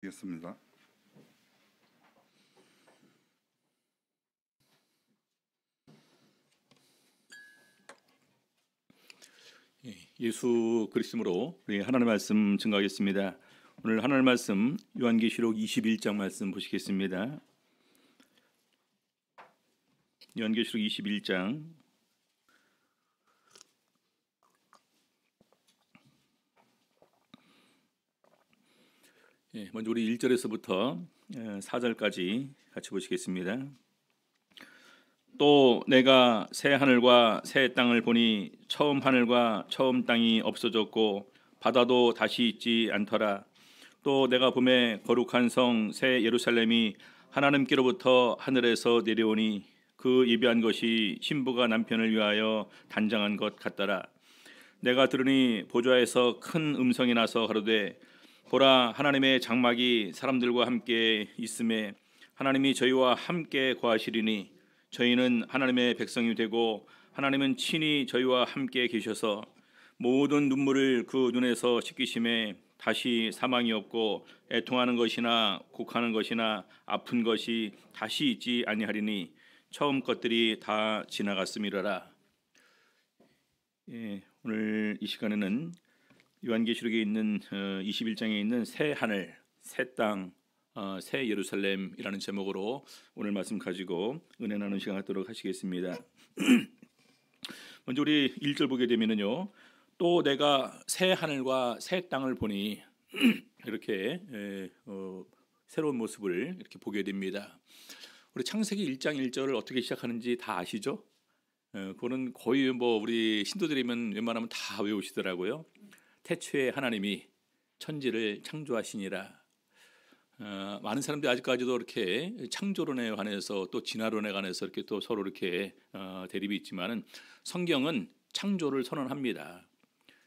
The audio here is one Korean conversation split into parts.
겠습니다. 예수 그리스도로 우리 하나님의 말씀 증거하겠습니다. 오늘 하나님의 말씀 요한계시록 21장 말씀 보시겠습니다. 요한계시록 21장 먼저 우리 1절에서부터 4절까지 같이 보시겠습니다. 또 내가 새 하늘과 새 땅을 보니 처음 하늘과 처음 땅이 없어졌고 바다도 다시 있지 않더라. 또 내가 보매 거룩한 성 새 예루살렘이 하나님께로부터 하늘에서 내려오니 그 예비한 것이 신부가 남편을 위하여 단장한 것 같더라. 내가 들으니 보좌에서 큰 음성이 나서 가로되 보라, 하나님의 장막이 사람들과 함께 있음에 하나님이 저희와 함께 거하시리니 저희는 하나님의 백성이 되고 하나님은 친히 저희와 함께 계셔서 모든 눈물을 그 눈에서 씻기심에 다시 사망이 없고 애통하는 것이나 곡하는 것이나 아픈 것이 다시 있지 아니하리니 처음 것들이 다 지나갔음이로라. 오늘 이 시간에는 요한계시록에 있는 21장에 있는 새 하늘, 새 땅, 새 예루살렘이라는 제목으로 오늘 말씀 가지고 은혜 나누는 시간 갖도록 하시겠습니다. 먼저 우리 1절 보게 되면은요. 또 내가 새 하늘과 새 땅을 보니 이렇게 새로운 모습을 이렇게 보게 됩니다. 우리 창세기 1장 1절을 어떻게 시작하는지 다 아시죠? 그거는 거의 우리 신도들이면 웬만하면 다 외우시더라고요. 태초에 하나님이 천지를 창조하시니라. 많은 사람들이 아직까지도 이렇게 창조론에 관해서 또 진화론에 관해서 이렇게 또 서로 이렇게 대립이 있지만은 성경은 창조를 선언합니다.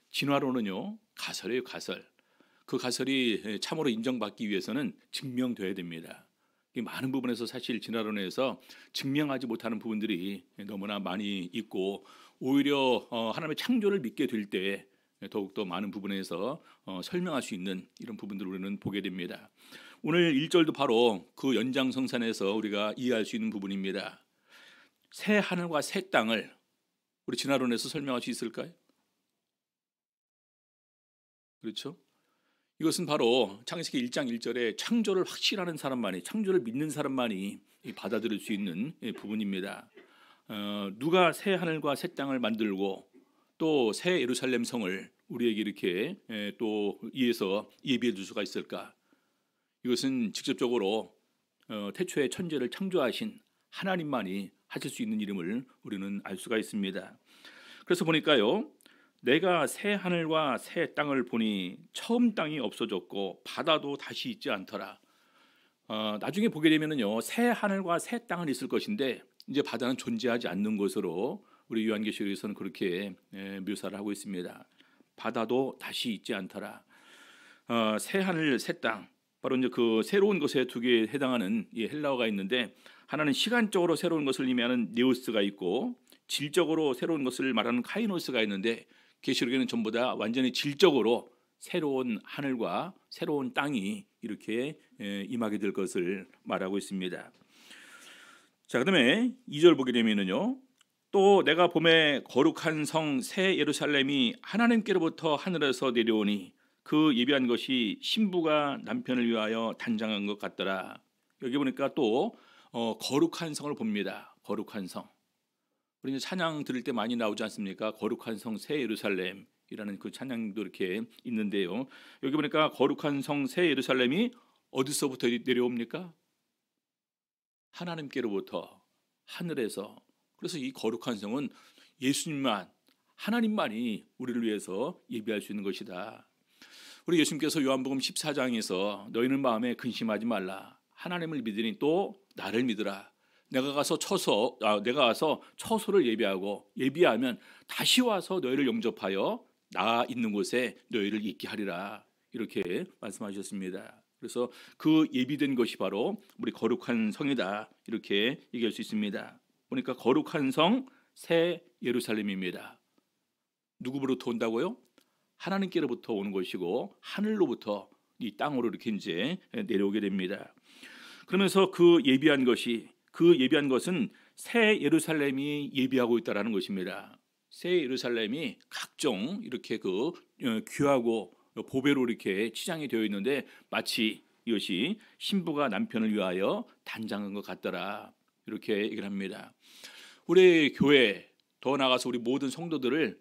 진화론은요 가설이에요, 가설. 그 가설이 참으로 인정받기 위해서는 증명돼야 됩니다. 많은 부분에서 사실 진화론에서 증명하지 못하는 부분들이 너무나 많이 있고 오히려 하나님의 창조를 믿게 될 때 더욱더 많은 부분에서 설명할 수 있는 이런 부분들을 우리는 보게 됩니다. 오늘 1절도 바로 그 연장성산에서 우리가 이해할 수 있는 부분입니다. 새 하늘과 새 땅을 우리 진화론에서 설명할 수 있을까요? 그렇죠? 이것은 바로 창세기 1장 1절에 창조를 확신하는 사람만이, 창조를 믿는 사람만이 받아들일 수 있는 부분입니다. 누가 새 하늘과 새 땅을 만들고 또 새 예루살렘 성을 우리에게 이렇게 또 이에서 예비해 줄 수가 있을까? 이것은 직접적으로 태초에 천지를 창조하신 하나님만이 하실 수 있는 일임을 우리는 알 수가 있습니다. 그래서 보니까요, 내가 새 하늘과 새 땅을 보니 처음 땅이 없어졌고 바다도 다시 있지 않더라. 나중에 보게 되면은요, 새 하늘과 새 땅은 있을 것인데 이제 바다는 존재하지 않는 것으로 우리 요한계시록에서는 그렇게 묘사를 하고 있습니다. 바다도 다시 있지 않더라. 새 하늘, 새 땅, 바로 이제 그 새로운 것에 두 개에 해당하는 이 헬라어가 있는데 하나는 시간적으로 새로운 것을 의미하는 네오스가 있고 질적으로 새로운 것을 말하는 카이노스가 있는데 계시록에는 전부 다 완전히 질적으로 새로운 하늘과 새로운 땅이 이렇게 임하게 될 것을 말하고 있습니다. 자, 그다음에 2절 보게 되면은요. 또 내가 봄에 거룩한 성 새 예루살렘이 하나님께로부터 하늘에서 내려오니 그 예비한 것이 신부가 남편을 위하여 단장한 것 같더라. 여기 보니까 또 거룩한 성을 봅니다. 거룩한 성. 우리 찬양 들을 때 많이 나오지 않습니까? 거룩한 성 새 예루살렘이라는 그 찬양도 이렇게 있는데요. 여기 보니까 거룩한 성 새 예루살렘이 어디서부터 내려옵니까? 하나님께로부터, 하늘에서. 그래서 이 거룩한 성은 예수님만, 하나님만이 우리를 위해서 예비할 수 있는 것이다. 우리 예수님께서 요한복음 14장에서 너희는 마음에 근심하지 말라. 하나님을 믿으니 또 나를 믿으라. 내가 가서 처소를 예비하고 예비하면 다시 와서 너희를 영접하여 나 있는 곳에 너희를 있게 하리라. 이렇게 말씀하셨습니다. 그래서 그 예비된 것이 바로 우리 거룩한 성이다. 이렇게 얘기할 수 있습니다. 보니까 거룩한 성 새 예루살렘입니다. 누구로부터 온다고요? 하나님께로부터 오는 것이고 하늘로부터 이 땅으로 이렇게 이제 내려오게 됩니다. 그러면서 그 예비한 것은 새 예루살렘이 예비하고 있다라는 것입니다. 새 예루살렘이 각종 이렇게 귀하고 보배로 이렇게 치장이 되어 있는데 마치 이것이 신부가 남편을 위하여 단장한 것 같더라, 이렇게 얘기를 합니다. 우리 교회, 더 나아가서 우리 모든 성도들을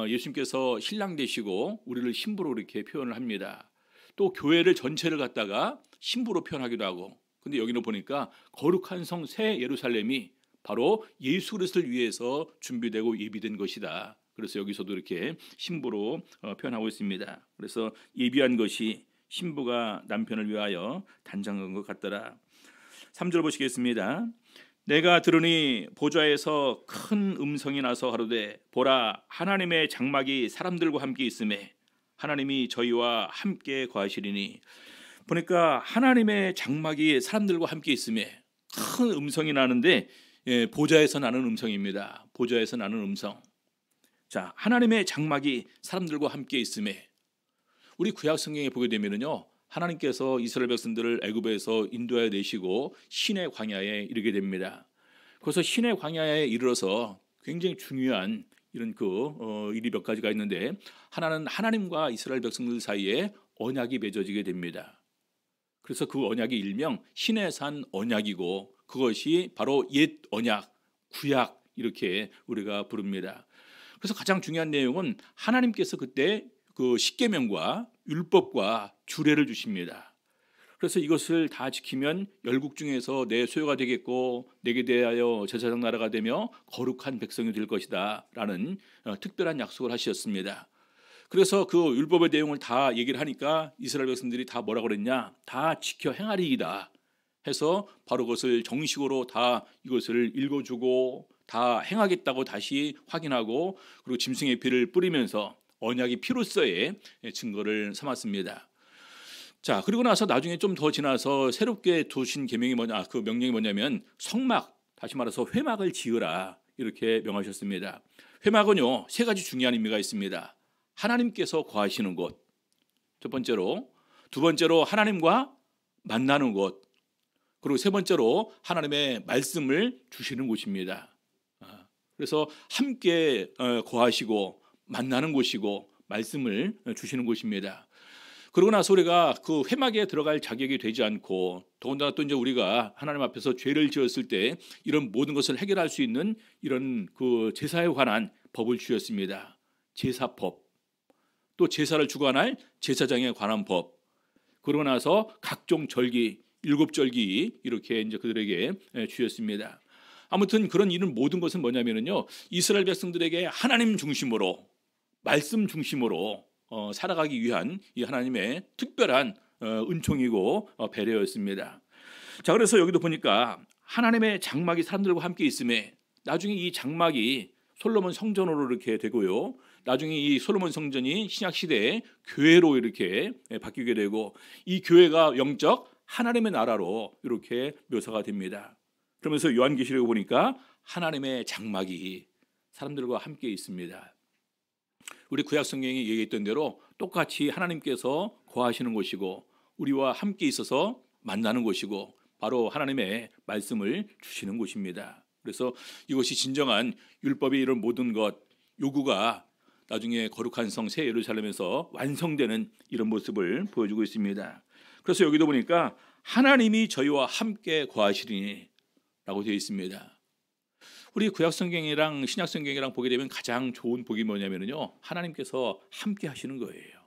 예수님께서 신랑 되시고 우리를 신부로 이렇게 표현을 합니다. 또 교회를 전체를 갖다가 신부로 표현하기도 하고, 근데 여기는 보니까 거룩한 성 새 예루살렘이 바로 예수 그리스도를 위해서 준비되고 예비된 것이다. 그래서 여기서도 이렇게 신부로 표현하고 있습니다. 그래서 예비한 것이 신부가 남편을 위하여 단장한 것 같더라. 3절 보시겠습니다. 내가 들으니 보좌에서 큰 음성이 나서 가로되 보라, 하나님의 장막이 사람들과 함께 있음에 하나님이 저희와 함께 거하시리니. 보니까 하나님의 장막이 사람들과 함께 있음에 큰 음성이 나는데, 보좌에서 나는 음성입니다. 보좌에서 나는 음성. 자, 하나님의 장막이 사람들과 함께 있음에, 우리 구약 성경에 보게 되면은요, 하나님께서 이스라엘 백성들을 애굽에서 인도하여 내시고 신의 광야에 이르게 됩니다. 그래서 신의 광야에 이르러서 굉장히 중요한 이런 일이 몇 가지가 있는데, 하나는 하나님과 이스라엘 백성들 사이에 언약이 맺어지게 됩니다. 그래서 그 언약이 일명 신의 산 언약이고, 그것이 바로 옛 언약, 구약 이렇게 우리가 부릅니다. 그래서 가장 중요한 내용은 하나님께서 그때 그 십계명과 율법과 규례를 주십니다. 그래서 이것을 다 지키면 열국 중에서 내 소유가 되겠고 내게 대하여 제사장 나라가 되며 거룩한 백성이 될 것이다 라는 특별한 약속을 하셨습니다. 그래서 그 율법의 내용을 다 얘기를 하니까 이스라엘 백성들이 다 뭐라고 그랬냐, 다 지켜 행하리이다 해서 바로 그것을 정식으로 다 이것을 읽어주고 다 행하겠다고 다시 확인하고, 그리고 짐승의 피를 뿌리면서 언약이 피로서의 증거를 삼았습니다. 자, 그리고 나서 나중에 좀 더 지나서 새롭게 두신 계명이 그 명령이 뭐냐면 성막, 다시 말해서 회막을 지으라 이렇게 명하셨습니다. 회막은요, 세 가지 중요한 의미가 있습니다. 하나님께서 거하시는 곳, 첫 번째로. 두 번째로 하나님과 만나는 곳. 그리고 세 번째로 하나님의 말씀을 주시는 곳입니다. 그래서 함께 거하시고 만나는 곳이고 말씀을 주시는 곳입니다. 그러고 나서 우리가 그 회막에 들어갈 자격이 되지 않고, 더군다나 또 이제 우리가 하나님 앞에서 죄를 지었을 때 이런 모든 것을 해결할 수 있는 이런 그 제사에 관한 법을 주셨습니다. 제사법, 또 제사를 주관할 제사장에 관한 법, 그러고 나서 각종 절기, 7절기 이렇게 이제 그들에게 주셨습니다. 아무튼 그런 이런 모든 것은 뭐냐면요, 이스라엘 백성들에게 하나님 중심으로, 말씀 중심으로 살아가기 위한 이 하나님의 특별한 은총이고 배려였습니다. 자, 그래서 여기도 보니까 하나님의 장막이 사람들과 함께 있음에, 나중에 이 장막이 솔로몬 성전으로 이렇게 되고요, 나중에 이 솔로몬 성전이 신약 시대에 교회로 이렇게 바뀌게 되고, 이 교회가 영적 하나님의 나라로 이렇게 묘사가 됩니다. 그러면서 요한계시록에 보니까 하나님의 장막이 사람들과 함께 있습니다. 우리 구약 성경이 얘기했던 대로 똑같이 하나님께서 거하시는 곳이고 우리와 함께 있어서 만나는 곳이고 바로 하나님의 말씀을 주시는 곳입니다. 그래서 이것이 진정한 율법의 이런 모든 것, 요구가 나중에 거룩한 성 새 예루살렘에서 완성되는 이런 모습을 보여주고 있습니다. 그래서 여기도 보니까 하나님이 저희와 함께 거하시리니 라고 되어 있습니다. 우리 구약 성경이랑 신약 성경이랑 보게 되면 가장 좋은 복이 뭐냐면요, 하나님께서 함께 하시는 거예요.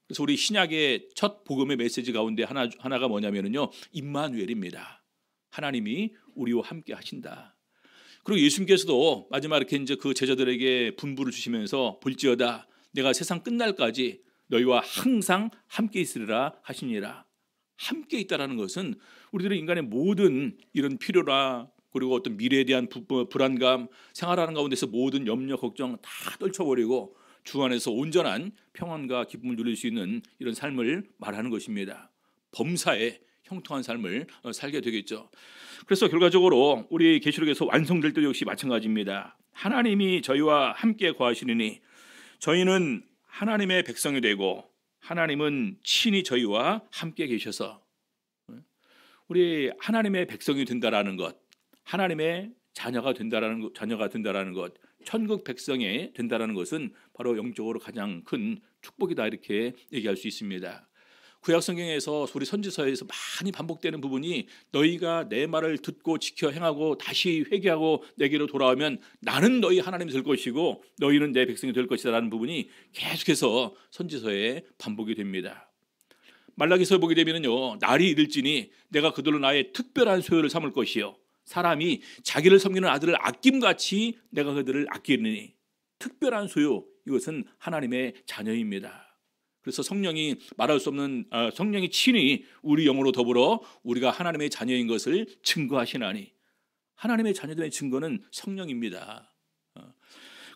그래서 우리 신약의 첫 복음의 메시지 가운데 하나가 뭐냐면요, 임마누엘입니다. 하나님이 우리와 함께 하신다. 그리고 예수님께서도 마지막 이렇게 이제 그 제자들에게 분부를 주시면서 볼지어다 내가 세상 끝날까지 너희와 항상 함께 있으리라 하시니라. 함께 있다라는 것은 우리들의 인간의 모든 이런 필요나 그리고 어떤 미래에 대한 불안감, 생활하는 가운데서 모든 염려, 걱정 다 떨쳐버리고 주 안에서 온전한 평안과 기쁨을 누릴 수 있는 이런 삶을 말하는 것입니다. 범사에 형통한 삶을 살게 되겠죠. 그래서 결과적으로 우리 계시록에서 완성될 때 역시 마찬가지입니다. 하나님이 저희와 함께 거하시느니 저희는 하나님의 백성이 되고 하나님은 친히 저희와 함께 계셔서 우리 하나님의 백성이 된다라는 것, 하나님의 자녀가 된다라는 것, 천국 백성이 된다라는 것은 바로 영적으로 가장 큰 축복이다 이렇게 얘기할 수 있습니다. 구약 성경에서 우리 선지서에서 많이 반복되는 부분이 너희가 내 말을 듣고 지켜 행하고 다시 회개하고 내게로 돌아오면 나는 너희 하나님이 될 것이고 너희는 내 백성이 될 것이다라는 부분이 계속해서 선지서에 반복이 됩니다. 말라기서에 보게 되면요, 날이 이를지니 내가 그들로 나의 특별한 소유를 삼을 것이요 사람이 자기를 섬기는 아들을 아낌같이 내가 그들을 아끼느니. 특별한 소유, 이것은 하나님의 자녀입니다. 그래서 성령이 말할 수 없는 성령이 친히 우리 영으로 더불어 우리가 하나님의 자녀인 것을 증거하시나니. 하나님의 자녀들의 증거는 성령입니다.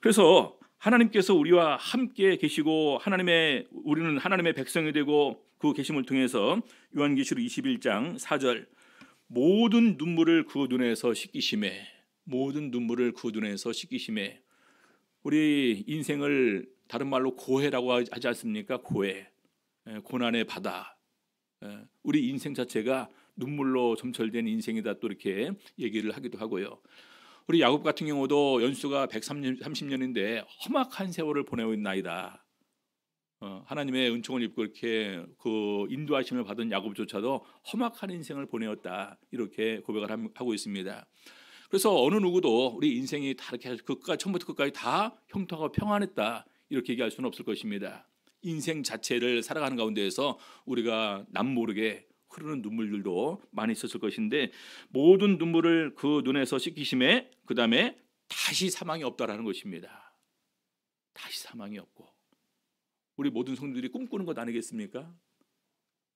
그래서 하나님께서 우리와 함께 계시고 우리는 하나님의 백성이 되고 그 계심을 통해서 요한계시록 21장 4절 모든 눈물을 그 눈에서 씻기심에, 모든 눈물을 그 눈에서 씻기심에. 우리 인생을 다른 말로 고해라고 하지 않습니까? 고해, 고난의 바다. 우리 인생 자체가 눈물로 점철된 인생이다 또 이렇게 얘기를 하기도 하고요. 우리 야곱 같은 경우도 연수가 130년인데 험악한 세월을 보내고 있나이다. 하나님의 은총을 입고 이렇게 그 인도하심을 받은 야곱조차도 험악한 인생을 보내었다 이렇게 고백을 하고 있습니다. 그래서 어느 누구도 우리 인생이 다 이렇게 처음부터 끝까지 다 형통하고 평안했다 이렇게 얘기할 수는 없을 것입니다. 인생 자체를 살아가는 가운데에서 우리가 남모르게 흐르는 눈물들도 많이 있었을 것인데 모든 눈물을 그 눈에서 씻기심에 그 다음에 다시 사망이 없다라는 것입니다. 다시 사망이 없고 우리 모든 성도들이 꿈꾸는 것 아니겠습니까?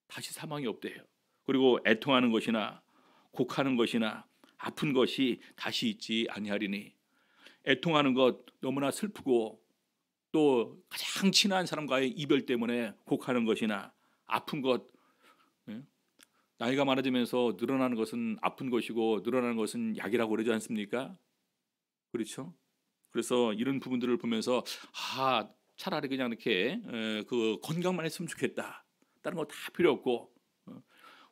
다시 사망이 없대요. 그리고 애통하는 것이나 곡하는 것이나 아픈 것이 다시 있지 아니하리니. 애통하는 것 너무나 슬프고 또 가장 친한 사람과의 이별 때문에 곡하는 것이나 아픈 것, 나이가 많아지면서 늘어나는 것은 아픈 것이고 늘어나는 것은 약이라고 그러지 않습니까? 그렇죠? 그래서 이런 부분들을 보면서 차라리 그냥 이렇게 그 건강만 했으면 좋겠다. 다른 거 다 필요 없고.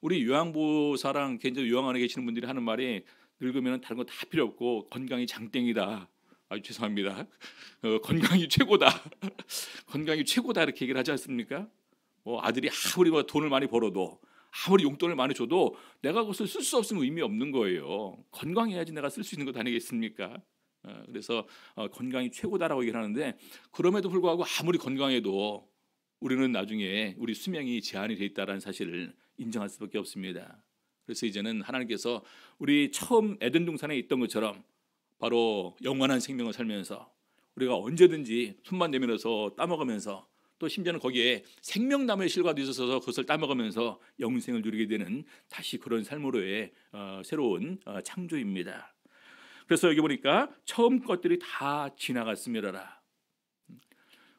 우리 요양보사랑 개인적으로 요양 안에 계시는 분들이 하는 말이 늙으면 다른 거 다 필요 없고 건강이 장땡이다. 아주 죄송합니다. 건강이 최고다. 건강이 최고다 이렇게 얘기를 하지 않습니까? 아들이 아무리 돈을 많이 벌어도 아무리 용돈을 많이 줘도 내가 그것을 쓸 수 없으면 의미 없는 거예요. 건강해야지 내가 쓸 수 있는 것 아니겠습니까? 그래서 건강이 최고다라고 얘기를 하는데 그럼에도 불구하고 아무리 건강해도 우리는 나중에 우리 수명이 제한이 돼 있다는 사실을 인정할 수밖에 없습니다. 그래서 이제는 하나님께서 우리 처음 에덴 동산에 있던 것처럼 바로 영원한 생명을 살면서 우리가 언제든지 손만 내밀어서 따먹으면서 또 심지어는 거기에 생명나무의 실과도 있어서 그것을 따먹으면서 영생을 누리게 되는 다시 그런 삶으로의 새로운 창조입니다. 그래서 여기 보니까 처음 것들이 다 지나갔음이라라.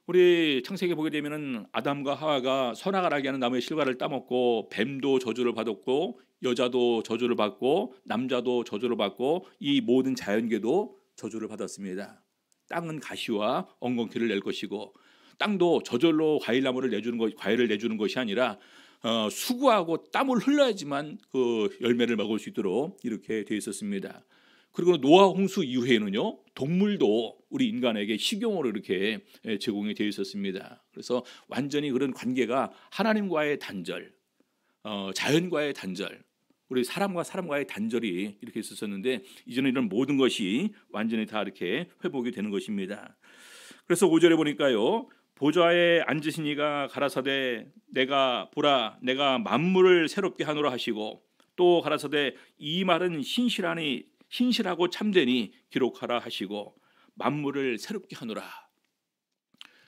우리 창세기에 보게 되면은 아담과 하와가 선악을 알게 하는 나무의 실과를 따먹고 뱀도 저주를 받았고 여자도 저주를 받고 남자도 저주를 받고 이 모든 자연계도 저주를 받았습니다. 땅은 가시와 엉겅퀴를 낼 것이고 땅도 저절로 과일을 내주는 것이 아니라 수고하고 땀을 흘려야지만 그 열매를 먹을 수 있도록 이렇게 되어 있었습니다. 그리고 노아 홍수 이후에는요 동물도 우리 인간에게 식용으로 이렇게 제공이 되어 있었습니다. 그래서 완전히 그런 관계가 하나님과의 단절, 자연과의 단절, 우리 사람과의 단절이 이렇게 있었는데 이제는 이런 모든 것이 완전히 다 이렇게 회복이 되는 것입니다. 그래서 5절에 보니까요 보좌에 앉으신 이가 가라사대 내가 보라 내가 만물을 새롭게 하노라 하시고 또 가라사대 이 말은 신실하고 참되니 기록하라 하시고 만물을 새롭게 하노라.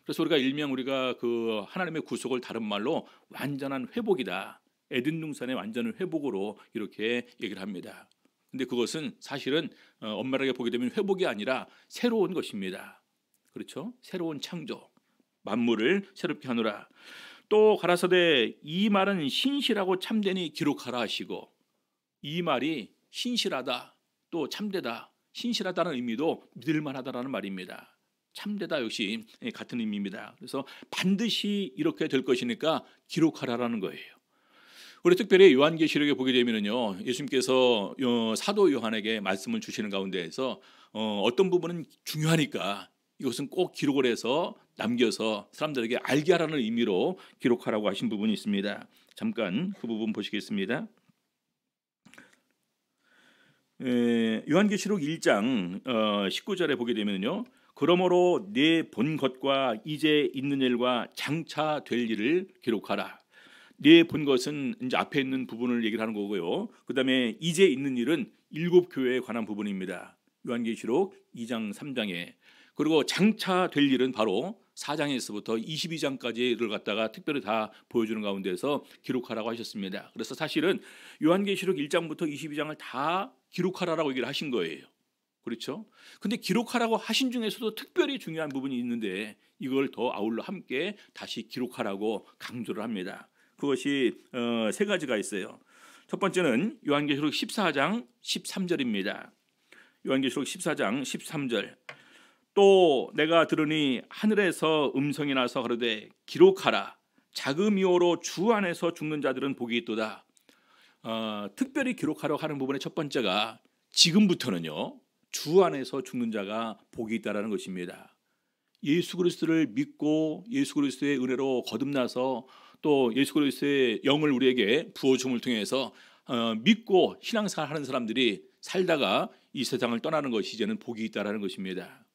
그래서 우리가 그 하나님의 구속을 다른 말로 완전한 회복이다. 에덴 동산의 완전한 회복으로 이렇게 얘기를 합니다. 근데 그것은 사실은 엄밀하게 보게 되면 회복이 아니라 새로운 것입니다. 그렇죠? 새로운 창조. 만물을 새롭게 하노라. 또 가라사대 이 말은 신실하고 참되니 기록하라 하시고 이 말이 신실하다 또 참되다 신실하다는 의미도 믿을만하다라는 말입니다. 참되다 역시 같은 의미입니다. 그래서 반드시 이렇게 될 것이니까 기록하라라는 거예요. 우리 특별히 요한계시록에 보게 되면은요, 예수님께서 사도 요한에게 말씀을 주시는 가운데에서 어떤 부분은 중요하니까 이것은 꼭 기록을 해서 남겨서 사람들에게 알게 하라는 의미로 기록하라고 하신 부분이 있습니다. 잠깐 그 부분 보시겠습니다. 요한계시록 1장 19절에 보게 되면요, 그러므로 네 본 것과 이제 있는 일과 장차 될 일을 기록하라. 네 본 것은 이제 앞에 있는 부분을 얘기를 하는 거고요. 그다음에 이제 있는 일은 7교회에 관한 부분입니다. 요한계시록 2장 3장에. 그리고 장차 될 일은 바로 4장에서부터 22장까지를 갖다가 특별히 다 보여주는 가운데서 기록하라고 하셨습니다. 그래서 사실은 요한계시록 1장부터 22장을 다 기록하라고 얘기를 하신 거예요. 그렇죠? 근데 기록하라고 하신 중에서도 특별히 중요한 부분이 있는데 이걸 더 아울러 함께 다시 기록하라고 강조를 합니다. 그것이 세 가지가 있어요. 첫 번째는 요한계시록 14장 13절입니다. 요한계시록 14장 13절. 또 내가 들으니 하늘에서 음성이 나서 가로되 기록하라. 자금이오로 주 안에서 죽는 자들은 복이 있도다. 특별히 기록하라고 하는 부분의 첫 번째가 지금부터는요, 주 안에서 죽는 자가 복이 있다라는 것입니다. 예수 그리스도를 믿고 예수 그리스도의 은혜로 거듭나서 또 예수 그리스도의 영을 우리에게 부어줌을 통해서 믿고 신앙생활 하는 사람들이 살다가 이 세상을 떠나는 것이 이제는 복이 있다라는 것입니다.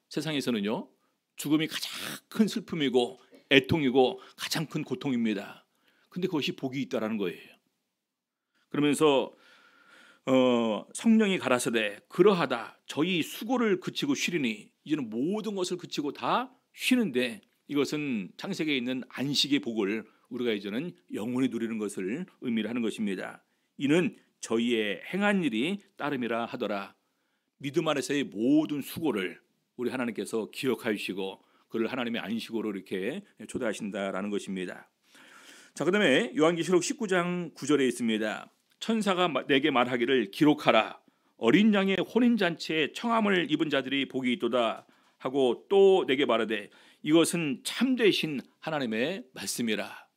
세상에서는요, 죽음이 가장 큰 슬픔이고 애통이고 가장 큰 고통입니다. 근데 그것이 복이 있다라는 거예요. 그러면서 성령이 가라사대 그러하다 저희 수고를 그치고 쉬리니, 이제는 모든 것을 그치고 다 쉬는데 이것은 창세기에 있는 안식의 복을 우리가 이제는 영원히 누리는 것을 의미를 하는 것입니다. 이는 저희의 행한 일이 따름이라 하더라. 믿음 안에서의 모든 수고를 우리 하나님께서 기억하여 주시고 그를 하나님의 안식으로 이렇게 초대하신다라는 것입니다. 자, 그다음에 요한계시록 19장 9절에 있습니다. 천사가 내게 말하기를 기록하라. 어린 양의 혼인잔치에 청함을 입은 자들이 복이 있도다 하고 또 내게 말하되 이것은 참되신 하나님의 말씀이라.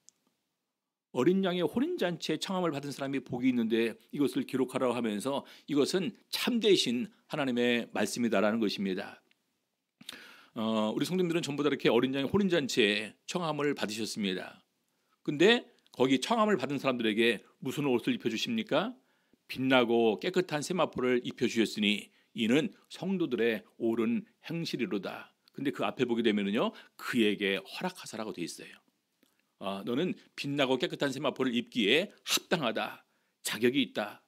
어린 양의 혼인잔치에 청함을 받은 사람이 복이 있는데 이것을 기록하라고 하면서 이것은 참되신 하나님의 말씀이다라는 것입니다. 우리 성도님들은 전부 다 이렇게 어린 양의 혼인잔치에 청함을 받으셨습니다. 근데 거기 청함을 받은 사람들에게 무슨 옷을 입혀주십니까? 빛나고 깨끗한 세마포를 입혀주셨으니 이는 성도들의 옳은 행실이로다. 근데 그 앞에 보게 되면은요, 그에게 허락하사라고 돼 있어요. 너는 빛나고 깨끗한 세마포를 입기에 합당하다, 자격이 있다.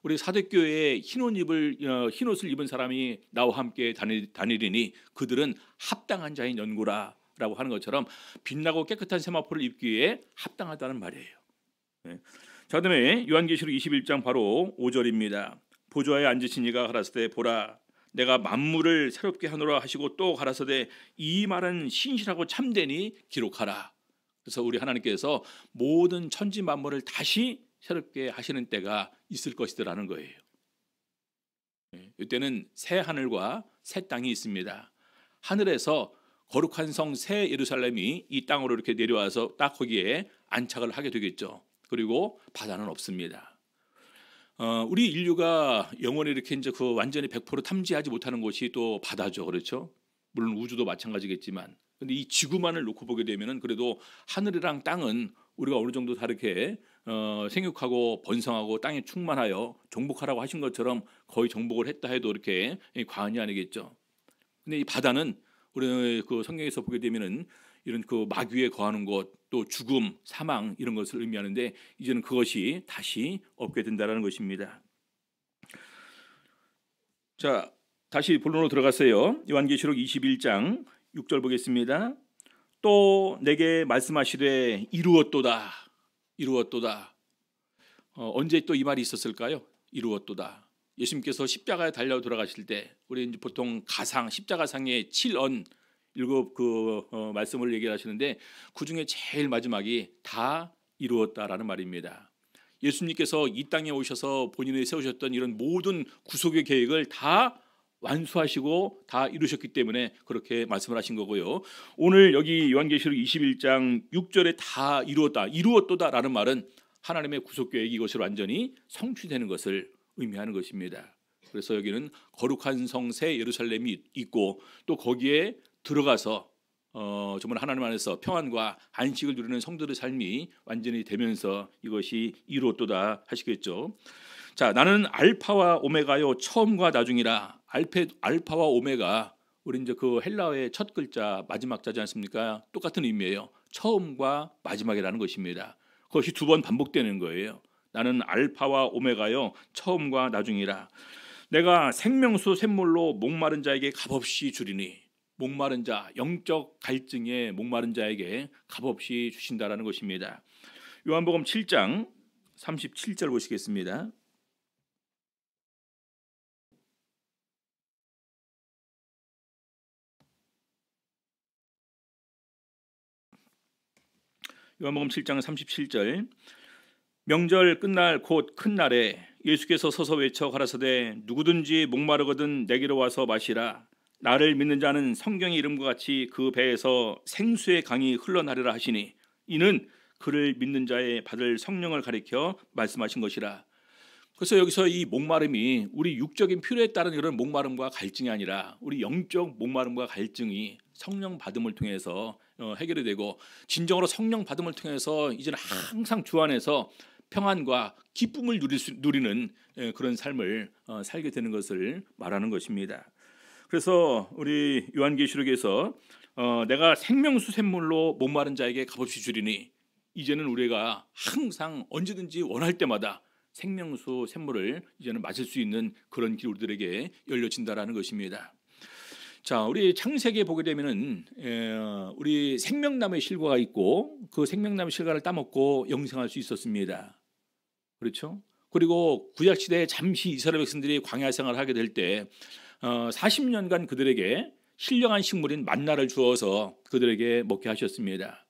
우리 사대교회에 흰 옷을 입은 사람이 나와 함께 다니리니 그들은 합당한 자인 연고라라고 하는 것처럼 빛나고 깨끗한 세마포를 입기에 합당하다는 말이에요. 자, 그다음에 요한계시록 21장 바로 5절입니다. 보좌에 앉으신 이가 가라사대 보라 내가 만물을 새롭게 하노라 하시고 또 가라사대 이 말은 신실하고 참되니 기록하라. 그래서 우리 하나님께서 모든 천지 만물을 다시 새롭게 하시는 때가 있을 것이라는 거예요. 이때는 새 하늘과 새 땅이 있습니다. 하늘에서 거룩한 성 새 예루살렘이 이 땅으로 이렇게 내려와서 딱 거기에 안착을 하게 되겠죠. 그리고 바다는 없습니다. 우리 인류가 영원히 이렇게 이제 그 완전히 100% 탐지하지 못하는 곳이 또 바다죠, 그렇죠? 물론 우주도 마찬가지겠지만, 근데 이 지구만을 놓고 보게 되면은 그래도 하늘이랑 땅은 우리가 어느 정도 다 이렇게 생육하고 번성하고 땅에 충만하여 정복하라고 하신 것처럼 거의 정복을 했다 해도 이렇게 과언이 아니겠죠. 근데 이 바다는 우리 그 성경에서 보게 되면은 이런 그 마귀에 거하는 것, 또 죽음, 사망 이런 것을 의미하는데 이제는 그것이 다시 없게 된다라는 것입니다. 자, 다시 본론으로 들어갔어요. 요한계시록 21장 6절 보겠습니다. 또 내게 말씀하시되 이루었도다. 이루었도다. 언제 또 이 말이 있었을까요? 이루었도다. 예수님께서 십자가에 달려 돌아가실 때 우리 이제 보통 가상, 십자가상의 7언 7 말씀을 얘기하시는데 그 중에 제일 마지막이 다 이루었다라는 말입니다. 예수님께서 이 땅에 오셔서 본인이 세우셨던 이런 모든 구속의 계획을 다 완수하시고 다 이루셨기 때문에 그렇게 말씀을 하신 거고요. 오늘 여기 요한계시록 21장 6절에 다 이루었도다라는 말은 하나님의 구속 계획이 이것을 완전히 성취되는 것을 의미하는 것입니다. 그래서 여기는 거룩한 성 새 예루살렘이 있고 또 거기에 들어가서 정말 하나님 안에서 평안과 안식을 누리는 성도들의 삶이 완전히 되면서 이것이 이루었도다 하시겠죠. 자, 나는 알파와 오메가요 처음과 나중이라. 알파와 오메가, 우리 이제 그 헬라어의 첫 글자 마지막 자지 않습니까? 똑같은 의미예요. 처음과 마지막이라는 것입니다. 그것이 두 번 반복되는 거예요. 나는 알파와 오메가요 처음과 나중이라. 내가 생명수 샘물로 목마른 자에게 값없이 주리니. 목마른 자, 영적 갈증에 목마른 자에게 값없이 주신다라는 것입니다. 요한복음 7장 37절 보시겠습니다. 요한복음 7장 37절. 명절 끝날 곧 큰 날에 예수께서 서서 외쳐 가라사대 누구든지 목마르거든 내게로 와서 마시라. 나를 믿는 자는 성경의 이름과 같이 그 배에서 생수의 강이 흘러나리라 하시니 이는 그를 믿는 자의 받을 성령을 가리켜 말씀하신 것이라. 그래서 여기서 이 목마름이 우리 육적인 필요에 따른 이런 목마름과 갈증이 아니라 우리 영적 목마름과 갈증이 성령 받음을 통해서 해결이 되고, 진정으로 성령 받음을 통해서 이제는 항상 주 안에서 평안과 기쁨을 누리는 그런 삶을 살게 되는 것을 말하는 것입니다. 그래서 우리 요한계시록에서 내가 생명수 샘물로 목마른 자에게 값없이 주리니, 이제는 우리가 항상 언제든지 원할 때마다 생명수 샘물을 이제는 마실 수 있는 그런 길 우리들에게 열려진다라는 것입니다. 자, 우리 창세기에 보게 되면은 우리 생명나무의 실과가 있고 그 생명나무 실과를 따먹고 영생할 수 있었습니다. 그렇죠? 그리고 구약 시대에 잠시 이스라엘 백성들이 광야 생활을 하게 될 때 40년간 그들에게 신령한 식물인 만나를 주어서 그들에게 먹게 하셨습니다.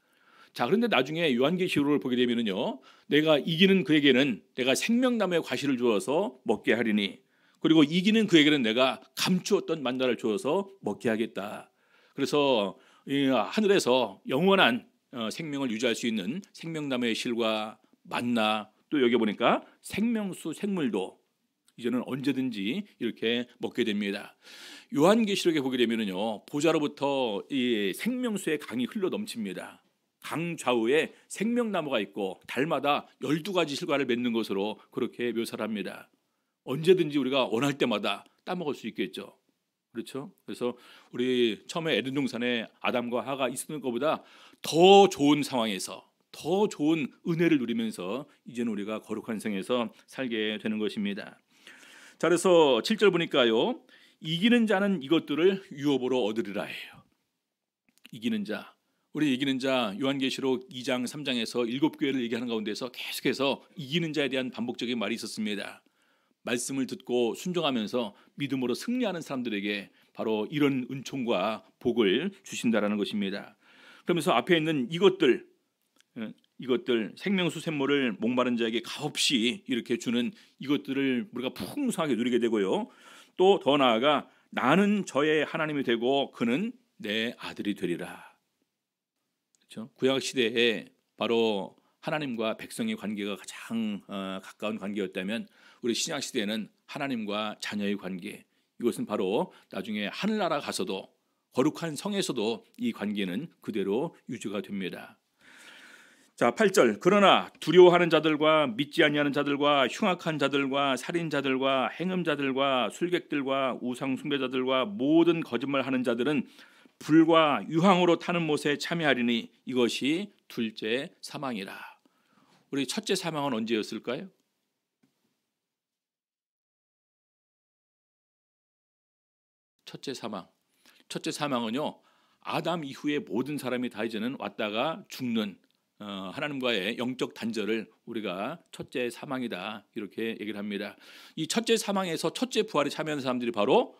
자, 그런데 나중에 요한계시록을 보게 되면은요, 내가 이기는 그에게는 내가 생명나무의 과실을 주어서 먹게 하리니, 그리고 이기는 그에게는 내가 감추었던 만나를 주어서 먹게 하겠다. 그래서 하늘에서 영원한 생명을 유지할 수 있는 생명나무의 실과 만나, 또 여기 보니까 생명수 생물도 이제는 언제든지 이렇게 먹게 됩니다. 요한계시록에 보게 되면은요, 보좌로부터 이 생명수의 강이 흘러 넘칩니다. 강 좌우에 생명나무가 있고 달마다 12가지 실과를 맺는 것으로 그렇게 묘사를 합니다. 언제든지 우리가 원할 때마다 따먹을 수 있겠죠. 그렇죠? 그래서 우리 처음에 에덴 동산에 아담과 하가 있었던 것보다 더 좋은 상황에서 더 좋은 은혜를 누리면서 이제는 우리가 거룩한 생에서 살게 되는 것입니다. 자, 그래서 7절 보니까요, 이기는 자는 이것들을 유업으로 얻으리라 해요. 이기는 자, 우리 이기는 자, 요한계시록 2장 3장에서 7교회를 얘기하는 가운데서 계속해서 이기는 자에 대한 반복적인 말이 있었습니다. 말씀을 듣고 순종하면서 믿음으로 승리하는 사람들에게 바로 이런 은총과 복을 주신다라는 것입니다. 그러면서 앞에 있는 이것들 생명수 샘물을 목마른 자에게 값없이 이렇게 주는 이것들을 우리가 풍성하게 누리게 되고요. 또 더 나아가 나는 저의 하나님이 되고 그는 내 아들이 되리라. 그렇죠? 구약 시대에 바로 하나님과 백성의 관계가 가장 가까운 관계였다면, 우리 신약 시대에는 하나님과 자녀의 관계, 이것은 바로 나중에 하늘나라 가서도 거룩한 성에서도 이 관계는 그대로 유지가 됩니다. 자, 8절. 그러나 두려워하는 자들과 믿지 아니하는 자들과 흉악한 자들과 살인자들과 행음자들과 술객들과 우상 숭배자들과 모든 거짓말하는 자들은 불과 유황으로 타는 못에 참여하리니 이것이 둘째 사망이라. 우리 첫째 사망은 언제였을까요? 첫째 사망은요, 아담 이후에 모든 사람이 다 이제는 왔다가 죽는 하나님과의 영적 단절을 우리가 첫째 사망이다 이렇게 얘기를 합니다. 이 첫째 사망에서 첫째 부활에 참여하는 사람들이 바로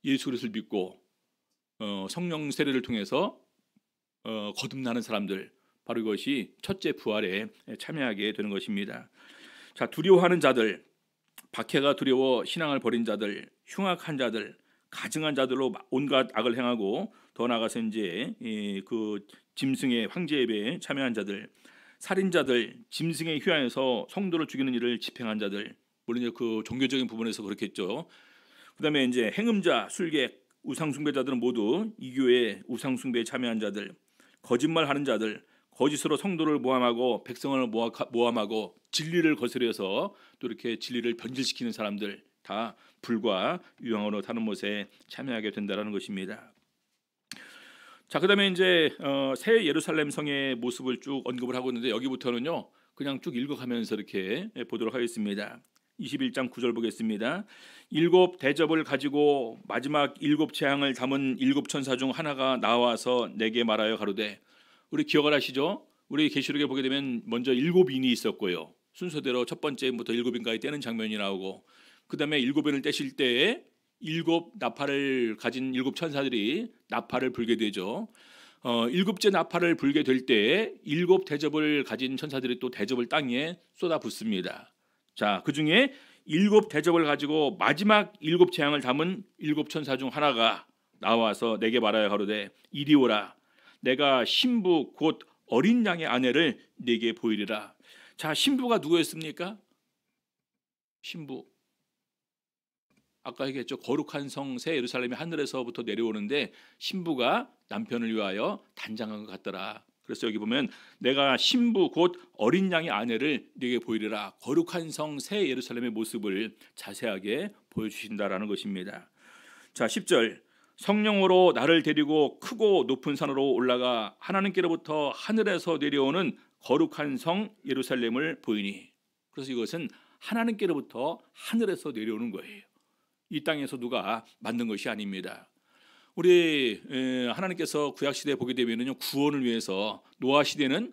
예수 그리스도를 믿고 성령 세례를 통해서 거듭나는 사람들, 바로 이것이 첫째 부활에 참여하게 되는 것입니다. 자, 두려워하는 자들, 박해가 두려워 신앙을 버린 자들, 흉악한 자들, 가증한 자들로 온갖 악을 행하고, 더 나아가서 이제 그 짐승의 황제 예배에 참여한 자들, 살인자들, 짐승의 휘하에서 성도를 죽이는 일을 집행한 자들, 물론 이제 그 종교적인 부분에서 그렇겠죠. 그다음에 이제 행음자, 술객, 우상숭배자들은 모두 이 교회에 우상숭배에 참여한 자들, 거짓말하는 자들, 거짓으로 성도를 모함하고 백성을 모함하고 진리를 거스려서 또 이렇게 진리를 변질시키는 사람들, 다 불과 유황으로 타는 못에 참여하게 된다라는 것입니다. 자, 그다음에 이제 새 예루살렘 성의 모습을 쭉 언급을 하고 있는데, 여기부터는요 그냥 쭉 읽어가면서 이렇게 보도록 하겠습니다. 21장 9절 보겠습니다. 일곱 대접을 가지고 마지막 일곱 재앙을 담은 일곱 천사 중 하나가 나와서 내게 말하여 가로되, 우리 기억을 하시죠? 우리 계시록에 보게 되면 먼저 일곱 인이 있었고요, 순서대로 첫 번째부터 일곱 인까지 떼는 장면이 나오고, 그 다음에 일곱 인을 떼실 때에 일곱 나팔을 가진 일곱 천사들이 나팔을 불게 되죠. 일곱째 나팔을 불게 될 때 일곱 대접을 가진 천사들이 또 대접을 땅에 쏟아붓습니다. 자, 그 중에 일곱 대접을 가지고 마지막 일곱 재앙을 담은 일곱 천사 중 하나가 나와서 내게 말하여 가로되, 이리 오라. 내가 신부 곧 어린 양의 아내를 네게 보이리라. 자, 신부가 누구였습니까? 신부. 아까 얘기했죠. 거룩한 성 새 예루살렘이 하늘에서부터 내려오는데 신부가 남편을 위하여 단장한 것 같더라. 그래서 여기 보면 내가 신부 곧 어린 양의 아내를 네게 보이리라. 거룩한 성 새 예루살렘의 모습을 자세하게 보여주신다라는 것입니다. 자, 10절. 성령으로 나를 데리고 크고 높은 산으로 올라가 하나님께로부터 하늘에서 내려오는 거룩한 성 예루살렘을 보이니. 그래서 이것은 하나님께로부터 하늘에서 내려오는 거예요. 이 땅에서 누가 만든 것이 아닙니다. 우리 하나님께서 구약 시대에 보게 되면은요, 구원을 위해서 노아 시대는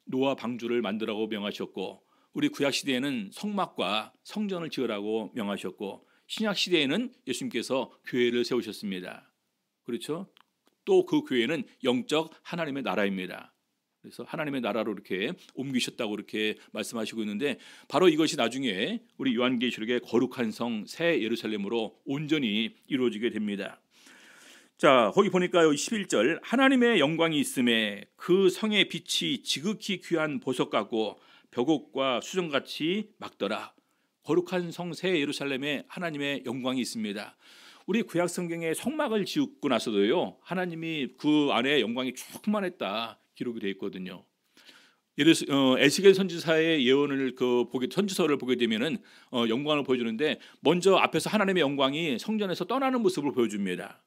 노아 방주를 만들라고 명하셨고, 우리 구약 시대에는 성막과 성전을 지으라고 명하셨고, 신약 시대에는 예수님께서 교회를 세우셨습니다. 그렇죠? 또 그 교회는 영적 하나님의 나라입니다. 그래서 하나님의 나라로 이렇게 옮기셨다고 이렇게 말씀하시고 있는데, 바로 이것이 나중에 우리 요한계시록의 거룩한 성 새 예루살렘으로 온전히 이루어지게 됩니다. 자, 거기 보니까요 11절. 하나님의 영광이 있음에 그 성의 빛이 지극히 귀한 보석 같고 벽옥과 수정같이 막더라. 거룩한 성 새 예루살렘에 하나님의 영광이 있습니다. 우리 구약 성경에 성막을 지었고 나서도요, 하나님이 그 안에 영광이 충만했다 기록이 되어 있거든요. 에스겔 선지자의 예언을 선지서를 보게 되면은 영광을 보여주는데, 먼저 앞에서 하나님의 영광이 성전에서 떠나는 모습을 보여줍니다.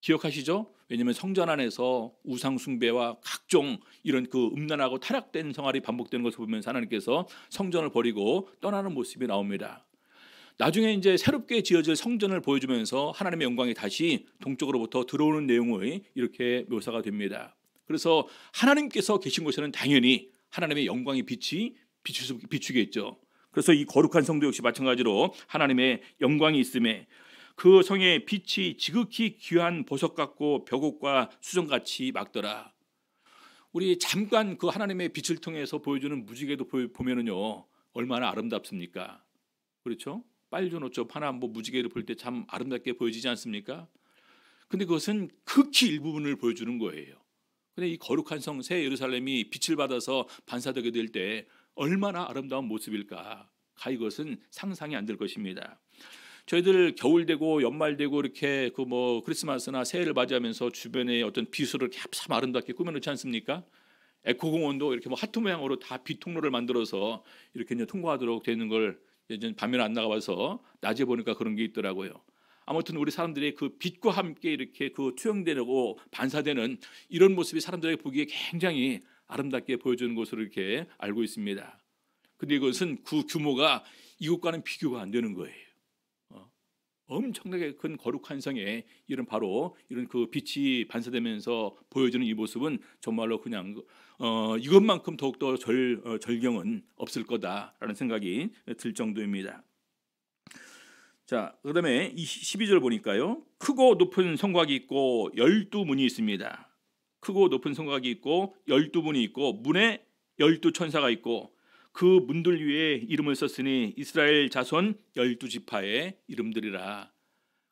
기억하시죠? 왜냐하면 성전 안에서 우상 숭배와 각종 이런 그 음란하고 타락된 생활이 반복되는 것을 보면서 하나님께서 성전을 버리고 떠나는 모습이 나옵니다. 나중에 이제 새롭게 지어질 성전을 보여주면서 하나님의 영광이 다시 동쪽으로부터 들어오는 내용이 이렇게 묘사가 됩니다. 그래서 하나님께서 계신 곳에는 당연히 하나님의 영광의 빛이 비추겠죠. 그래서 이 거룩한 성도 역시 마찬가지로 하나님의 영광이 있음에 그 성의 빛이 지극히 귀한 보석 같고 벽옥과 수정같이 막더라. 우리 잠깐 그 하나님의 빛을 통해서 보여주는 무지개도 보면은요, 얼마나 아름답습니까? 그렇죠? 빨주노 쪽 하나 무지개를 볼 때 참 아름답게 보여지지 않습니까? 근데 그것은 극히 일부분을 보여주는 거예요. 근데 이 거룩한 성 새 예루살렘이 빛을 받아서 반사되게 될 때 얼마나 아름다운 모습일까? 이것은 상상이 안 될 것입니다. 저희들 겨울 되고 연말 되고 이렇게 크리스마스나 새해를 맞이하면서 주변에 어떤 비수를 참 아름답게 꾸며놓지 않습니까? 에코공원도 이렇게 하트 모양으로 다 빛 통로를 만들어서 이렇게 이제 통과하도록 되는 걸 예전 밤에는 안 나가봐서 낮에 보니까 그런 게 있더라고요. 아무튼 우리 사람들의 그 빛과 함께 이렇게 투영되고 반사되는 이런 모습이 사람들에게 보기에 굉장히 아름답게 보여주는 것으로 이렇게 알고 있습니다. 근데 이것은 그 규모가 이것과는 비교가 안 되는 거예요. 엄청나게 큰 거룩한 성에 이런 그 빛이 반사되면서 보여주는 이 모습은 정말로 그냥 이것만큼 더욱더 절경은 없을 거다라는 생각이 들 정도입니다. 자, 그다음에 12절 보니까요, 크고 높은 성곽이 있고 12문이 있습니다. 크고 높은 성곽이 있고 12문이 있고 문에 12천사가 있고 그 문들 위에 이름을 썼으니 이스라엘 자손 12지파의 이름들이라.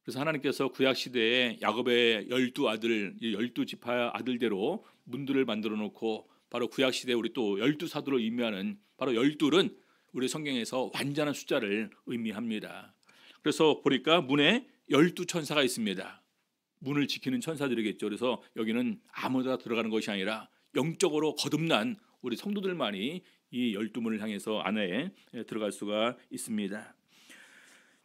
그래서 하나님께서 구약 시대에 야곱의 12아들, 12지파 아들대로 문들을 만들어 놓고 바로 구약 시대에 우리 또 12사도를 의미하는 바로 12은 우리 성경에서 완전한 숫자를 의미합니다. 그래서 보니까 문에 12천사가 있습니다. 문을 지키는 천사들이겠죠. 그래서 여기는 아무나 들어가는 것이 아니라 영적으로 거듭난 우리 성도들만이 이 12문을 향해서 안에 들어갈 수가 있습니다.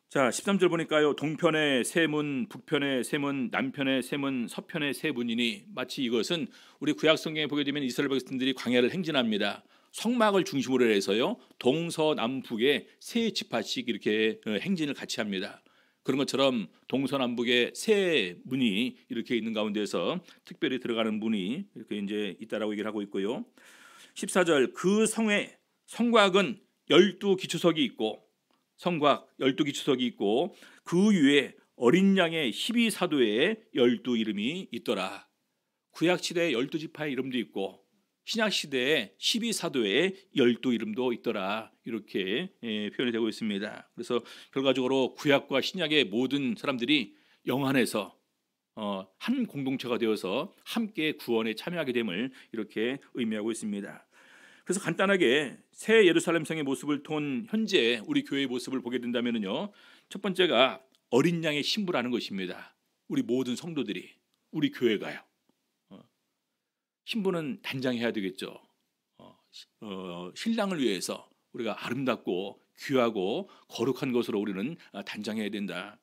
자, 13절 보니까요. 동편의 세 문, 북편의 세 문, 남편의 세 문, 서편의 세 문이니 마치 이것은 우리 구약 성경에 보게 되면 이스라엘 백성들이 광야를 행진합니다. 성막을 중심으로 해서요. 동서남북에 세 지파씩 이렇게 행진을 같이 합니다. 그런 것처럼 동서남북에 세 문이 이렇게 있는 가운데서 특별히 들어가는 문이 이렇게 이제 있다라고 얘기를 하고 있고요. 14절 그 성에 성곽은 12기초석이 있고 성곽 12기초석이 있고 그 위에 어린 양의 12사도의 12 이름이 있더라. 구약 시대에 12지파의 이름도 있고 신약 시대에 12사도의 12 이름도 있더라. 이렇게 표현이 되고 있습니다. 그래서 결과적으로 구약과 신약의 모든 사람들이 영안에서 한 공동체가 되어서 함께 구원에 참여하게 됨을 이렇게 의미하고 있습니다. 그래서 간단하게 새 예루살렘 성의 모습을 본 현재 우리 교회의 모습을 보게 된다면요, 첫 번째가 어린 양의 신부라는 것입니다. 우리 모든 성도들이, 우리 교회가요. 신부는 단장해야 되겠죠. 신랑을 위해서 우리가 아름답고 귀하고 거룩한 것으로 우리는 단장해야 된다.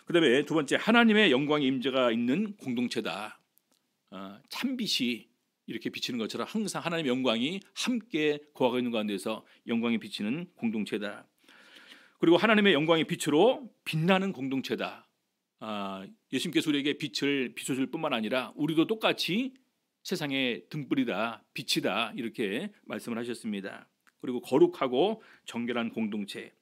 그다음에 두 번째, 하나님의 영광의 임재가 있는 공동체다. 참빛이 이렇게 비치는 것처럼 항상 하나님의 영광이 함께 거하고 있는 가운데서 영광이 비치는 공동체다. 그리고 하나님의 영광의 빛으로 빛나는 공동체다. 예수님께서 우리에게 빛을 비춰줄 뿐만 아니라 우리도 똑같이 세상의 등불이다, 빛이다 이렇게 말씀을 하셨습니다. 그리고 거룩하고 정결한 공동체,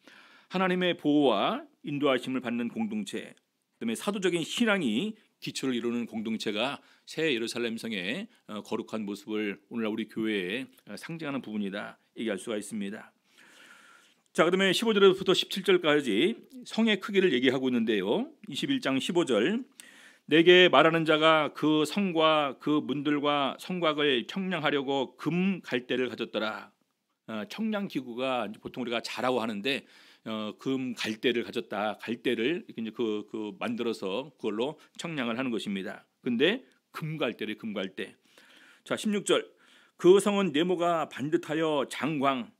하나님의 보호와 인도하심을 받는 공동체, 그다음에 사도적인 신앙이 기초를 이루는 공동체가 새 예루살렘 성의 거룩한 모습을 오늘날 우리 교회에 상징하는 부분이다 얘기할 수가 있습니다. 자, 그다음에 15절부터 17절까지 성의 크기를 얘기하고 있는데요. 21장 15절 내게 말하는 자가 그 성과 그 문들과 성곽을 청량하려고 금 갈대를 가졌더라. 청량 기구가 보통 우리가 자라고 하는데 금 갈대를 가졌다. 갈대를 이렇게 이제 그 만들어서 그걸로 청량을 하는 것입니다. 근데 금갈대래, 금갈대. 자, 16절 그 성은 네모가 반듯하여 장광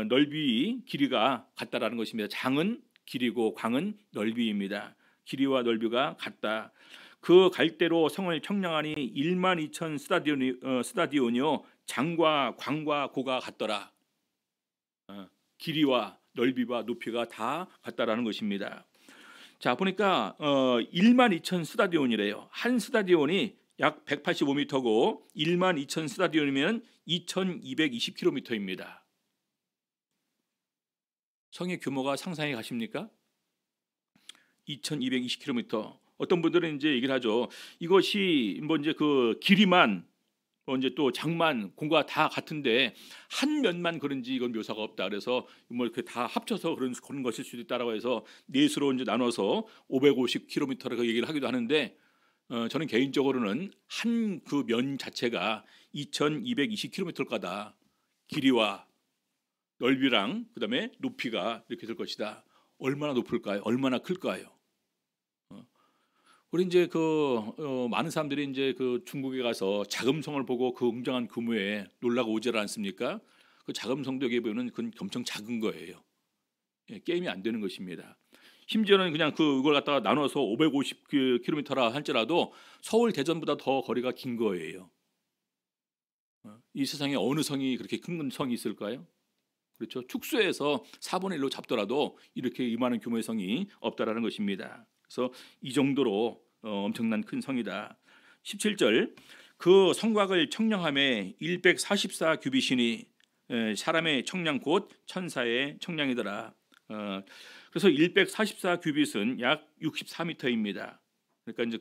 넓이 길이가 같다라는 것입니다. 장은 길이고 광은 넓이입니다. 길이와 넓이가 같다. 그 갈대로 성을 청량하니 12,000 스타디온이요 장과 광과 고가 같더라. 길이와 넓이와 높이가 다 같다라는 것입니다. 자, 보니까 12,000 스타디온이래요. 한 스타디온이 약 185m고 12,000 스타디온이면 2,220km입니다. 성의 규모가 상상해 가십니까? 2,220km. 어떤 분들은 이제 얘기를 하죠. 이것이 뭐 이제 그 길이만 이제 또 장만 공과 다 같은데 한 면만 그런지 이건 묘사가 없다. 그래서 뭐 이렇게 다 합쳐서 그런 것일 수도 있다라고 해서 넷으로 이제 나눠서 550km라고 얘기를 하기도 하는데 저는 개인적으로는 한 그 면 자체가 2,220km일 거다. 길이와 넓이랑 그다음에 높이가 이렇게 될 것이다. 얼마나 높을까요? 얼마나 클까요? 우리 이제 많은 사람들이 이제 그 중국에 가서 자금성을 보고 그 웅장한 규모에 놀라고 오지 않습니까? 그 자금성도 여기 보면 그건 엄청 작은 거예요. 게임이 안 되는 것입니다. 심지어는 그냥 그걸 갖다가 나눠서 550km라 할지라도 서울 대전보다 더 거리가 긴 거예요. 이 세상에 어느 성이 그렇게 큰 성이 있을까요? 그렇죠. 축소해서 4분의 1로 잡더라도 이렇게 이만한 규모의 성이 없다라는 것입니다. 그래서 이 정도로 엄청난 큰 성이다. 17절 그 성곽을 청량함에 144 규빗이니 사람의 청량 곧 천사의 청량이더라. 그래서 144 규빗은 약 64m입니다. 그러니까 이제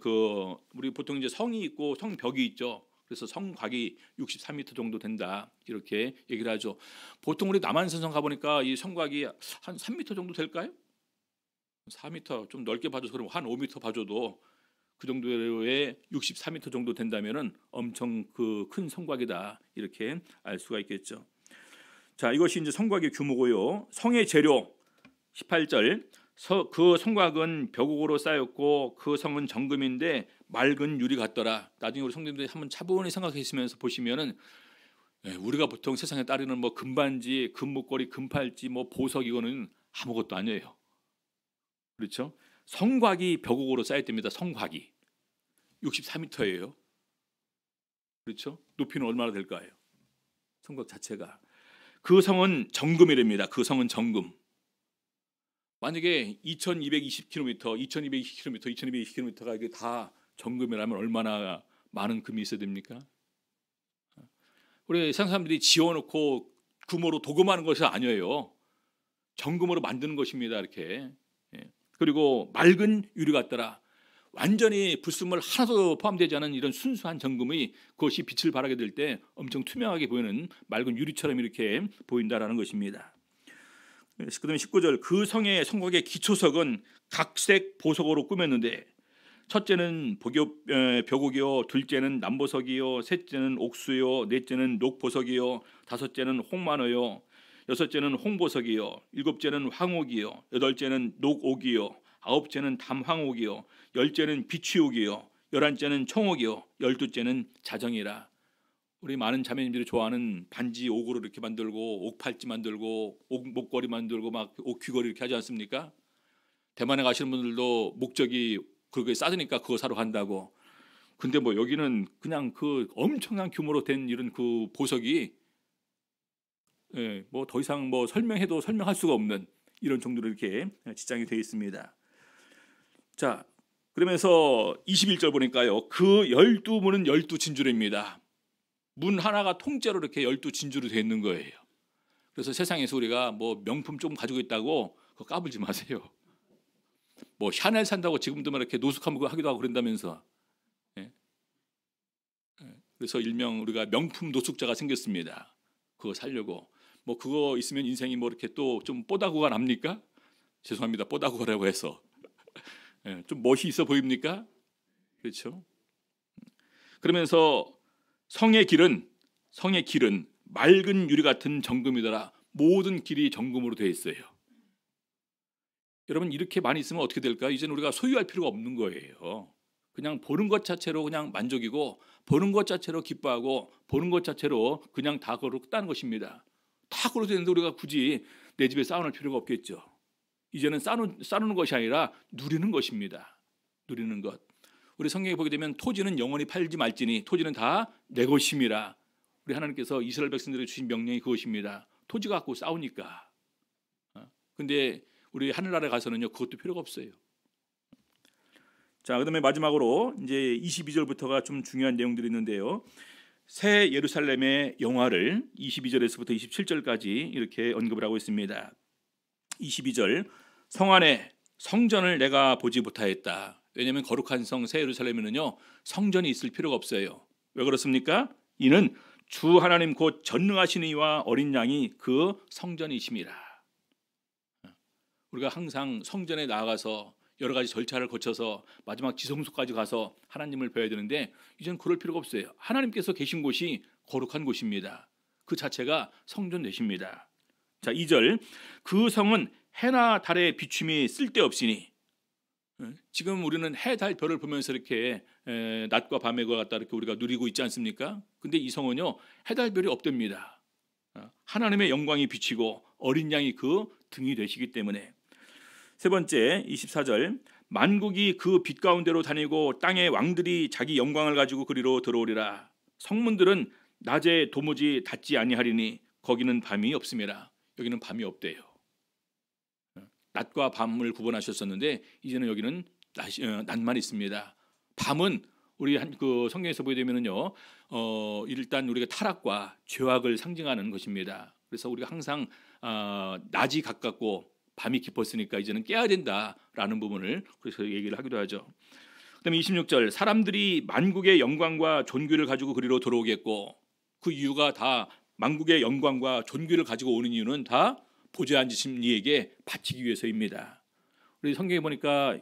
우리 보통 이제 성이 있고 성벽이 있죠. 그래서 성곽이 63m 정도 된다 이렇게 얘기를 하죠. 보통 우리 남한산성 가보니까 이 성곽이 한 3m 정도 될까요? 4m 좀 넓게 봐줘서 그럼 한 5m 봐줘도 그 정도의 64m 정도 된다면은 엄청 그 큰 성곽이다 이렇게 알 수가 있겠죠. 자, 이것이 이제 성곽의 규모고요. 성의 재료 18절 그 성곽은 벽옥으로 쌓였고 그 성은 정금인데 맑은 유리 같더라. 나중에 우리 성도님들이 한번 차분히 생각하시면서 보시면은 우리가 보통 세상에 따르는 뭐 금반지, 금목걸이, 금팔찌, 뭐 보석 이거는 아무것도 아니에요. 그렇죠? 성곽이 벽옥으로 쌓였답니다. 성곽이 64m예요. 그렇죠? 높이는 얼마나 될까요? 성곽 자체가. 그 성은 정금이랍니다. 그 성은 정금. 만약에 2220km, 2220km, 2220km가 이게 다 정금이라면 얼마나 많은 금이 있어야 됩니까? 우리 세상 사람들이 지어놓고 금으로 도금하는 것이 아니에요. 정금으로 만드는 것입니다. 이렇게. 그리고 맑은 유리 같더라. 완전히 불순물 하나도 포함되지 않은 이런 순수한 정금이 그것이 빛을 발하게 될 때 엄청 투명하게 보이는 맑은 유리처럼 이렇게 보인다라는 것입니다. 그다음에 19절 그 성의 성곽의 기초석은 각색 보석으로 꾸몄는데 첫째는 벽옥이요, 둘째는 남보석이요, 셋째는 옥수요, 넷째는 녹보석이요, 다섯째는 홍만어요, 여섯째는 홍보석이요, 일곱째는 황옥이요, 여덟째는 녹옥이요, 아홉째는 담황옥이요, 열째는 비취옥이요, 열한째는 청옥이요, 열두째는 자정이라. 우리 많은 자매님들이 좋아하는 반지 옥으로 이렇게 만들고 옥팔찌 만들고 옥 목걸이 만들고 막 옥 귀걸이 이렇게 하지 않습니까? 대만에 가시는 분들도 목적이 그게 싸드니까 그거 사러 간다고. 근데 뭐 여기는 그냥 그 엄청난 규모로 된 이런 그 보석이 뭐 더 이상 뭐 설명해도 설명할 수가 없는 이런 정도로 이렇게 지장이 되어 있습니다. 자, 그러면서 21절 보니까요. 그 12문은 12진주입니다. 문 하나가 통째로 이렇게 12진주로 되어 있는 거예요. 그래서 세상에서 우리가 뭐 명품 좀 가지고 있다고 그거 까불지 마세요. 뭐 샤넬 산다고 지금도 막 이렇게 노숙하고 하기도 하고 그런다면서. 그래서 일명 우리가 명품 노숙자가 생겼습니다. 그거 살려고. 뭐 그거 있으면 인생이 뭐 이렇게 또 좀 뽀다구가 납니까? 죄송합니다. 뽀다구라고 해서. 좀 멋이 있어 보입니까? 그렇죠? 그러면서 성의 길은 맑은 유리 같은 정금이더라. 모든 길이 정금으로 되어 있어요. 여러분 이렇게 많이 있으면 어떻게 될까요? 이제는 우리가 소유할 필요가 없는 거예요. 그냥 보는 것 자체로 그냥 만족이고 보는 것 자체로 기뻐하고 보는 것 자체로 그냥 다 그렇다는 것입니다. 다 그렇게 되는데 우리가 굳이 내 집에 쌓아놓을 필요가 없겠죠. 이제는 쌓는 것이 아니라 누리는 것입니다. 누리는 것. 우리 성경에 보게 되면 토지는 영원히 팔지 말지니 토지는 다 내 것임이라. 우리 하나님께서 이스라엘 백성들에게 주신 명령이 그것입니다. 토지 갖고 싸우니까. 근데 우리 하늘나라에 가서는요 그것도 필요가 없어요. 자, 그다음에 마지막으로 이제 22절부터가 좀 중요한 내용들이 있는데요. 새 예루살렘의 영화를 22절에서부터 27절까지 이렇게 언급을 하고 있습니다. 22절 성 안에 성전을 내가 보지 못하였다. 왜냐하면 거룩한 성 새 예루살렘에는요 성전이 있을 필요가 없어요. 왜 그렇습니까? 이는 주 하나님 곧 전능하신 이와 어린 양이 그 성전이심이라. 우리가 항상 성전에 나아가서 여러 가지 절차를 거쳐서 마지막 지성소까지 가서 하나님을 뵈야 되는데 이제는 그럴 필요가 없어요. 하나님께서 계신 곳이 거룩한 곳입니다. 그 자체가 성전 되십니다. 자, 2절 그 성은 해나 달의 비춤이 쓸데없으니. 지금 우리는 해, 달, 별을 보면서 이렇게 낮과 밤의 것 같다 이렇게 우리가 누리고 있지 않습니까? 근데 이 성은요 해, 달, 별이 없답니다. 하나님의 영광이 비치고 어린 양이 그 등이 되시기 때문에. 세 번째 24절 만국이 그 빛 가운데로 다니고 땅의 왕들이 자기 영광을 가지고 그리로 들어오리라. 성문들은 낮에 도무지 닫지 아니하리니 거기는 밤이 없음이라. 여기는 밤이 없대요. 낮과 밤을 구분하셨었는데 이제는 여기는 낮만 있습니다. 밤은 우리 그 성경에서 보게 되면은요 일단 우리가 타락과 죄악을 상징하는 것입니다. 그래서 우리가 항상 낮이 가깝고 밤이 깊었으니까 이제는 깨야 된다라는 부분을 그래서 얘기를 하기도 하죠. 그다음에 26절 사람들이 만국의 영광과 존귀를 가지고 그리로 들어오겠고 그 이유가 다 만국의 영광과 존귀를 가지고 오는 이유는 다 보좌에 앉으신 이에게 바치기 위해서입니다. 우리 성경에 보니까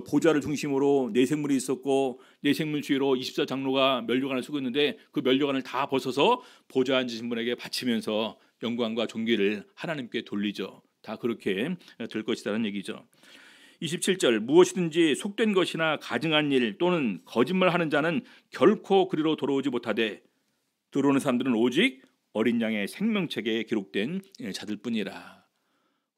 보좌를 중심으로 내생물이 있었고 내생물 주위로 24장로가 면류관을 쓰고 있는데 그 면류관을 다 벗어서 보좌 앉으신 분에게 바치면서 영광과 존귀를 하나님께 돌리죠. 다 그렇게 될 것이라는 얘기죠. 27절 무엇이든지 속된 것이나 가증한 일 또는 거짓말하는 자는 결코 그리로 돌아오지 못하되 들어오는 사람들은 오직 어린 양의 생명책에 기록된 자들뿐이라.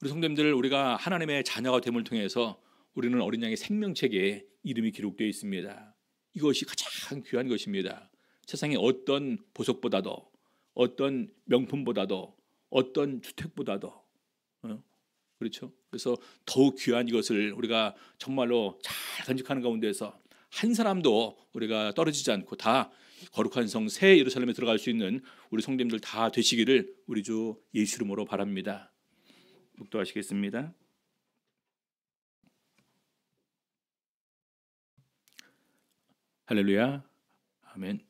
우리 성도님들, 우리가 하나님의 자녀가 됨을 통해서 우리는 어린 양의 생명책에 이름이 기록되어 있습니다. 이것이 가장 귀한 것입니다. 세상의 어떤 보석보다도, 어떤 명품보다도, 어떤 주택보다도, 그렇죠? 그래서 더욱 귀한 이것을 우리가 정말로 잘 간직하는 가운데서 한 사람도 우리가 떨어지지 않고 다 거룩한 성 새 예루살렘에 들어갈 수 있는 우리 성도님들 다 되시기를 우리 주 예수 이름으로 바랍니다. 묵도하시겠습니다. 할렐루야. 아멘.